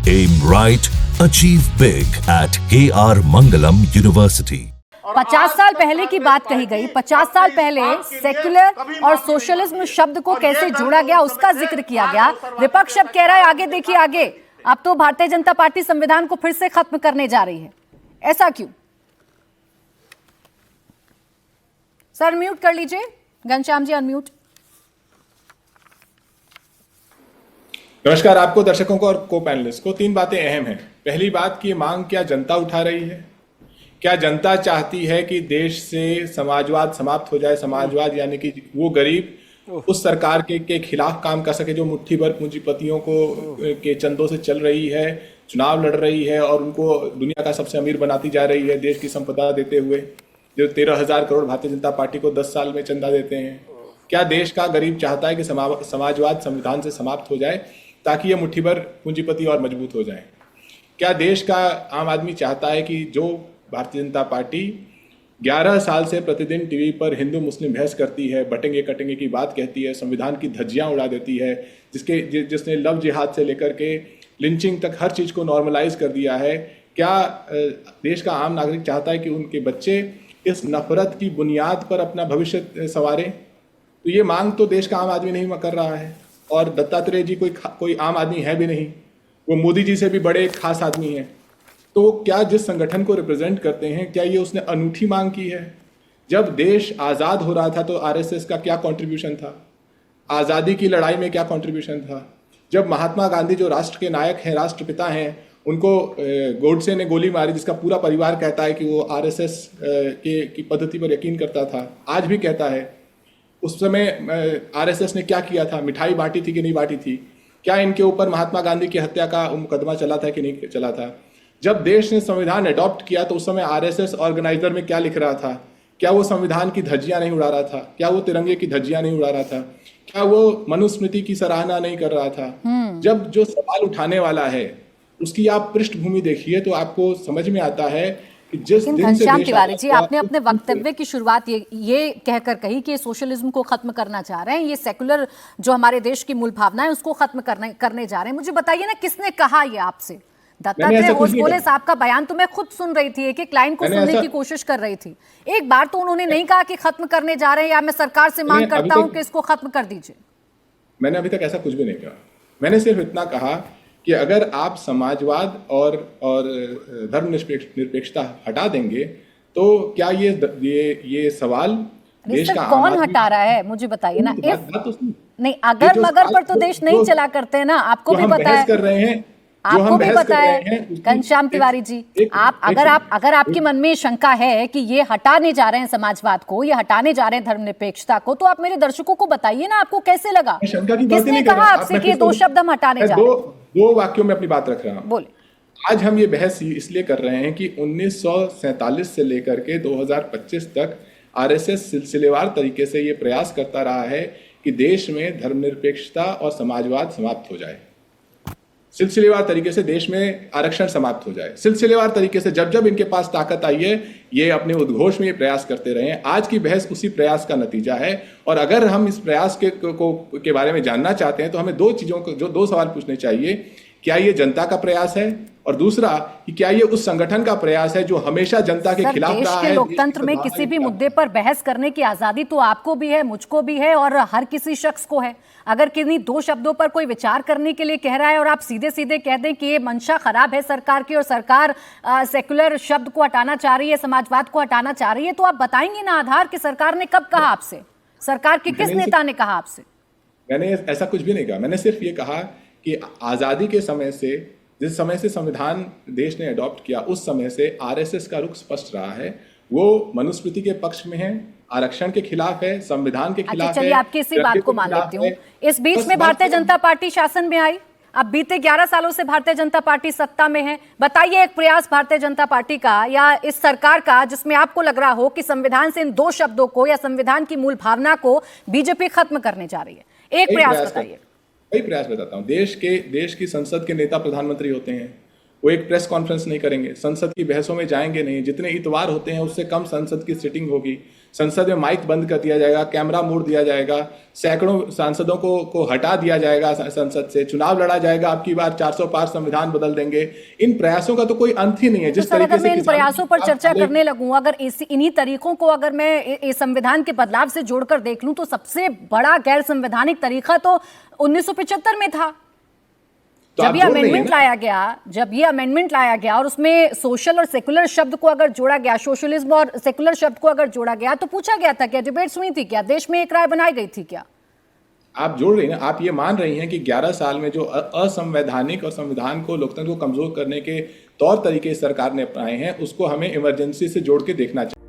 Aim right, achieve big at KR Mangalam University. 50 साल पहले की बात कही गई। 50 साल पहले सेक्युलर और सोशलिज्म शब्द को कैसे जोड़ा गया उसका जिक्र किया गया। विपक्ष अब कह रहा है आगे देखिए आगे, अब तो भारतीय जनता पार्टी संविधान को फिर से खत्म करने जा रही है। ऐसा क्यों? सर म्यूट कर लीजिए, घनश्याम जी अनम्यूट। नमस्कार आपको, दर्शकों को और को पैनलिस्ट को। तीन बातें अहम हैं। पहली बात की मांग क्या जनता उठा रही है? क्या जनता चाहती है कि देश से समाजवाद समाप्त हो जाए? समाजवाद यानी कि वो गरीब उस सरकार के खिलाफ काम कर सके जो मुट्ठी भर पूंजीपतियों को के चंदों से चल रही है, चुनाव लड़ रही है और उनको दुनिया का सबसे अमीर बनाती जा रही है देश की संपदा देते हुए, जो 13,000 करोड़ भारतीय जनता पार्टी को 10 साल में चंदा देते हैं। क्या देश का गरीब चाहता है कि समाजवाद संविधान से समाप्त हो जाए ताकि ये मुट्ठी भर पूंजीपति और मजबूत हो जाए? क्या देश का आम आदमी चाहता है कि जो भारतीय जनता पार्टी 11 साल से प्रतिदिन टीवी पर हिंदू मुस्लिम बहस करती है, बटेंगे कटेंगे की बात कहती है, संविधान की धज्जियां उड़ा देती है, जिसने लव जिहाद से लेकर के लिंचिंग तक हर चीज़ को नॉर्मलाइज कर दिया है, क्या देश का आम नागरिक चाहता है कि उनके बच्चे इस नफरत की बुनियाद पर अपना भविष्य संवारें? तो ये मांग तो देश का आम आदमी नहीं कर रहा है। और दत्तात्रेय जी कोई आम आदमी है भी नहीं, वो मोदी जी से भी बड़े खास आदमी हैं। तो क्या जिस संगठन को रिप्रेजेंट करते हैं, क्या ये उसने अनूठी मांग की है? जब देश आज़ाद हो रहा था तो आरएसएस का क्या कंट्रीब्यूशन था? आज़ादी की लड़ाई में क्या कंट्रीब्यूशन था? जब महात्मा गांधी जो राष्ट्र के नायक हैं, राष्ट्रपिता हैं, उनको गोडसे ने गोली मारी, जिसका पूरा परिवार कहता है कि वो आरएसएस की पद्धति पर यकीन करता था, आज भी कहता है, उस समय आरएसएस ने क्या किया था? मिठाई बांटी थी कि नहीं बांटी थी? क्या इनके ऊपर महात्मा गांधी की हत्या का मुकदमा चला था कि नहीं चला था? जब देश ने संविधान अडॉप्ट किया तो उस समय आरएसएस ऑर्गेनाइजर में क्या लिख रहा था? क्या वो संविधान की धज्जियां नहीं उड़ा रहा था? क्या वो तिरंगे की धज्जियां नहीं उड़ा रहा था? क्या वो मनुस्मृति की सराहना नहीं कर रहा था? जब जो सवाल उठाने वाला है उसकी आप पृष्ठभूमि देखिए तो आपको समझ में आता है कि जिस दिन से घनश्याम तिवारी जी, आपने अपने वक्तव्य की शुरुआत ये कहकर कही कि सोशलिज्म को खत्म करना चाह रहे हैं, ये सेकुलर जो हमारे देश की मूल भावना है उसको खत्म करने जा रहे हैं। मुझे बताइए ना, किसने कहा ये आपसे? दत्तात्रेय होसबोले साहब का बयान तो मैं खुद सुन रही थी, एक लाइन को सुनने की कोशिश कर रही थी। एक बार तो उन्होंने नहीं कहा कि खत्म करने जा रहे हैं या मैं सरकार से मांग करता हूं कि इसको खत्म कर दीजिए। मैंने अभी तक ऐसा कुछ भी नहीं कहा। मैंने सिर्फ इतना कहा कि अगर आप समाजवाद और धर्मनिरपेक्षता हटा देंगे तो क्या ये सवाल देश का कौन हटा रहा है? मुझे बताइए ना। नहीं, अगर मगर पर तो देश नहीं चला करते ना, आपको भी पता है, कर रहे हैं, आपको भी पता है घनश्याम तिवारी जी। अगर आपके मन में शंका है कि ये हटाने जा रहे हैं समाजवाद को, ये हटाने जा रहे हैं धर्मनिरपेक्षता को, तो आप मेरे दर्शकों को बताइए ना, आपको कैसे लगा? किसने कहा आपसे कि दो शब्द हम हटाने जा रहे हैं? दो वाक्यों में अपनी बात रख रहा हूं। बोले। आज हम ये बहस इसलिए कर रहे हैं कि 1947 से लेकर के 2025 तक आरएसएस सिलसिलेवार तरीके से ये प्रयास करता रहा है कि देश में धर्मनिरपेक्षता और समाजवाद समाप्त हो जाए, सिलसिलेवार तरीके से देश में आरक्षण समाप्त हो जाए। सिलसिलेवार तरीके से जब इनके पास ताकत आई है, ये अपने उद्घोष में ये प्रयास करते रहे हैं। आज की बहस उसी प्रयास का नतीजा है। और अगर हम इस प्रयास के बारे में जानना चाहते हैं तो हमें दो सवाल पूछने चाहिए। क्या ये जनता का प्रयास है? और दूसरा कि क्या ये उस संगठन का प्रयास है जो हमेशा जनता के खिलाफ रहा है? लोकतंत्र में किसी भी मुद्दे पर बहस करने की आजादी तो आपको भी है, मुझको भी है और हर किसी शख्स को है। अगर किन्हीं दो शब्दों पर कोई विचार करने के लिए कह रहा है और आप सीधे सीधे कह दें कि ये मंशा खराब है सरकार की और सरकार सेकुलर शब्द को हटाना चाह रही है, समाजवाद को हटाना चाह रही है, तो आप बताएंगे ना आधार कि सरकार ने कब कहा आपसे? सरकार के किस नेता ने कहा आपसे? मैंने ऐसा कुछ भी नहीं कहा। मैंने सिर्फ ये कहा कि आजादी के समय से, जिस समय से संविधान देश ने अडॉप्ट किया, उस समय से आरएसएस का रुख स्पष्ट रहा है। वो मनुस्मृति के पक्ष में है, आरक्षण के खिलाफ है, संविधान के खिलाफ है। चलिए, आपकी इसी बात को मान लेती हूँ। इस बीच में भारतीय जनता पार्टी शासन में आई, अब बीते 11 सालों से भारतीय जनता पार्टी सत्ता में है। बताइए एक प्रयास भारतीय जनता पार्टी का या इस सरकार का जिसमें आपको लग रहा हो कि संविधान से इन दो शब्दों को या संविधान की मूल भावना को बीजेपी खत्म करने जा रही है। एक प्रयास बताइए। कई प्रयास बताता हूँ। देश की संसद के नेता प्रधानमंत्री होते हैं, वो एक प्रेस कॉन्फ्रेंस नहीं करेंगे, संसद की बहसों में जाएंगे नहीं, जितने इतवार होते हैं उससे कम संसद की सिटिंग होगी, संसद में माइक बंद कर दिया जाएगा, कैमरा मोड़ दिया जाएगा, सैकड़ों सांसदों को हटा दिया जाएगा संसद से, चुनाव लड़ा जाएगा, आपकी बार 400 पार संविधान बदल देंगे। इन प्रयासों का तो कोई अंत ही नहीं है। तो सर, अगर मैं इन प्रयासों पर चर्चा करने लगूं, अगर इन्हीं तरीकों को अगर मैं इस संविधान के बदलाव से जोड़कर देख लूं, तो सबसे बड़ा गैर संवैधानिक तरीका तो 1975 में था, जब ये अमेंडमेंट लाया गया और उसमें सोशल और सेकुलर शब्द को अगर जोड़ा गया, सोशलिज्म और सेकुलर शब्द को अगर जोड़ा गया, तो पूछा गया था क्या, डिबेट्स हुई थी क्या, देश में एक राय बनाई गई थी क्या? आप जोड़ रही हैं ना, आप ये मान रही हैं कि 11 साल में जो असंवैधानिक और संविधान को, लोकतंत्र को कमजोर करने के तौर तरीके सरकार ने अपनाए हैं, उसको हमें इमरजेंसी से जोड़ के देखना चाहिए।